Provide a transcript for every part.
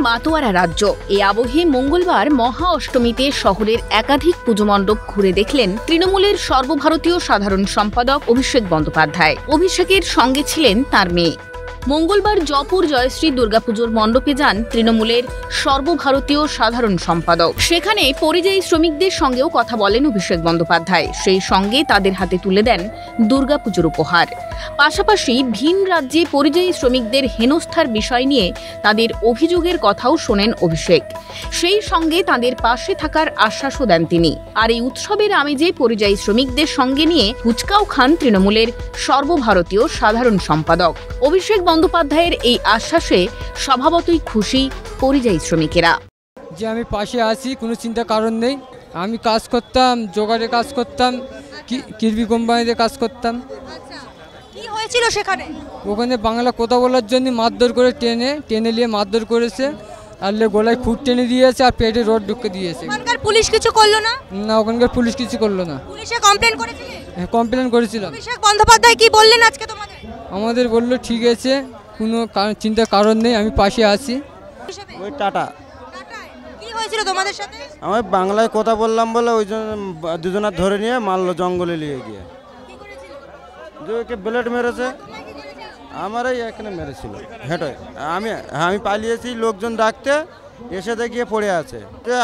মাতোয়ারা রাজ্য। এই আবহে মঙ্গলবার মহা অষ্টমীতে শহরের একাধিক পুজোমণ্ডপ ঘুরে দেখলেন তৃণমূলের সর্বভারতীয় সাধারণ সম্পাদক অভিষেক বন্দ্যোপাধ্যায়। অভিষেকের সঙ্গে ছিলেন তার মেয়ে। মঙ্গলবার জয়পুর জয়শ্রী দুর্গাপুজোর মণ্ডপে যান তৃণমূলের সর্বভারতীয় সাধারণ সম্পাদক। সেখানে পরিযায়ী শ্রমিকদের সঙ্গেও কথা বলেন অভিষেক বন্দ্যোপাধ্যায়। সেই সঙ্গে তাদের হাতে তুলে দেন দুর্গাপুজোর উপহার। পাশাপাশি ভিন রাজ্যে পরিযায়ী শ্রমিকদের হেনস্থার বিষয় নিয়ে তাদের অভিযোগের কথাও শোনেন অভিষেক। সেই সঙ্গে তাদের পাশে থাকার আশ্বাসও দেন তিনি। আর এই উৎসবের আমেজে পরিযায়ী শ্রমিকদের সঙ্গে নিয়ে ফুচকাও খান তৃণমূলের সর্বভারতীয় সাধারণ সম্পাদক। অভিষেক বন্দ্যোপাধ্যায়ের এই আশ্বাসে স্বভাবতই খুশি পরিযায়ী শ্রমিকেরা। যে আমি পাশে আছি, কোনো চিন্তা কারণ নেই। আমি কাজ করতাম, জোগাড়ে কাজ করতাম, কিরবি কোম্পানিতে কাজ করতাম। কি হয়েছিল সেখানে? ওখানে বাংলা কথা বলার জন্য মারধর করে টেনে নিয়ে মারধর করেছে, আর গলায় খুঁট টেনে দিয়েছে, আর পেটে রড ঢুকে দিয়েছে। ওখানকার পুলিশ কিছু করলো না? না, ওখানকার পুলিশ কিছু করলো না। পুলিশে কমপ্লেন করেছিলে? হ্যাঁ, কমপ্লেন করেছিলাম। অভিষেক বন্দ্যোপাধ্যায় কি বললেন আজকে তোমাদের? আমাদের বললো ঠিক আছে, কোনো চিন্তার কারণ নেই, আমি পাশে আছি। ওই টাটা কি হয়েছিল তোমাদের সাথে? আমি বাংলায় কথা বললাম বলে ওই দুজনা ধরে নিয়ে মারলো, জঙ্গলে নিয়ে গিয়ে। যে ব্লেড মেরেছে, আমার এখানে মেরেছিল হেঁটে। আমি পালিয়েছি, লোকজন ডাকতে এসে দেখিয়ে পড়ে আছে।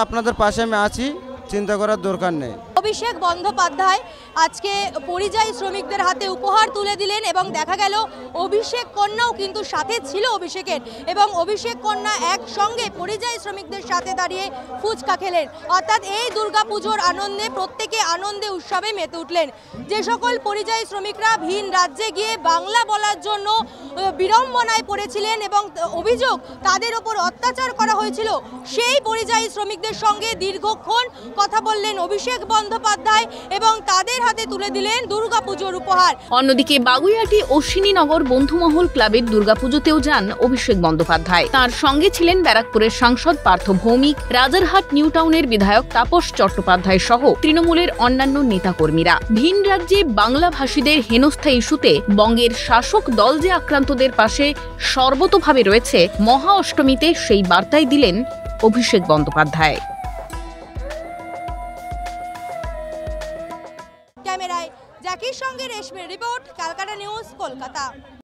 আপনাদের পাশে আমি আছি, চিন্তা করার দরকার নেই। অভিষেক বন্দ্যোপাধ্যায় আজকে পরিযায়ী শ্রমিকদের হাতে উপহার তুলে দিলেন এবং দেখা গেল অভিষেক কন্যাও কিন্তু সাথে ছিল অভিষেকের, এবং অভিষেক কন্যা একসঙ্গে পরিযায়ী শ্রমিকদের সাথে দাঁড়িয়ে ফুচকা খেলেন। অর্থাৎ এই দুর্গাপুজোর আনন্দে প্রত্যেকে আনন্দে উৎসবে মেতে উঠলেন। যে সকল পরিযায়ী শ্রমিকরা ভিন রাজ্যে গিয়ে বাংলা বলার জন্য বিড়ম্বনায় পড়েছিলেন এবং অভিযোগ তাদের ওপর অত্যাচার করা হয়েছিল, সেই পরিযায়ী শ্রমিকদের সঙ্গে দীর্ঘক্ষণ কথা বললেন অভিষেক বন্দ্যোপাধ্যায় এবং তাদের হাতে তুলে দিলেন দুর্গাপুজোর উপহার। অন্যদিকে বাগুইআটি অশ্বিনীনগর বন্ধুমহল ক্লাবের দুর্গাপুজোতেও যান অভিষেক বন্দ্যোপাধ্যায়। তার সঙ্গে ছিলেন ব্যারাকপুরের সাংসদ পার্থ ভৌমিক, রাজারহাট নিউ টাউনের বিধায়ক তাপস চট্টোপাধ্যায় সহ তৃণমূলের অন্যান্য নেতাকর্মীরা। ভিন রাজ্যে বাংলাভাষীদের হেনস্থা ইস্যুতে বঙ্গের শাসক দল যে আক্রান্তদের পাশে সর্বতোভাবে রয়েছে, মহা অষ্টমীতে সেই বার্তাই দিলেন অভিষেক বন্দ্যোপাধ্যায়।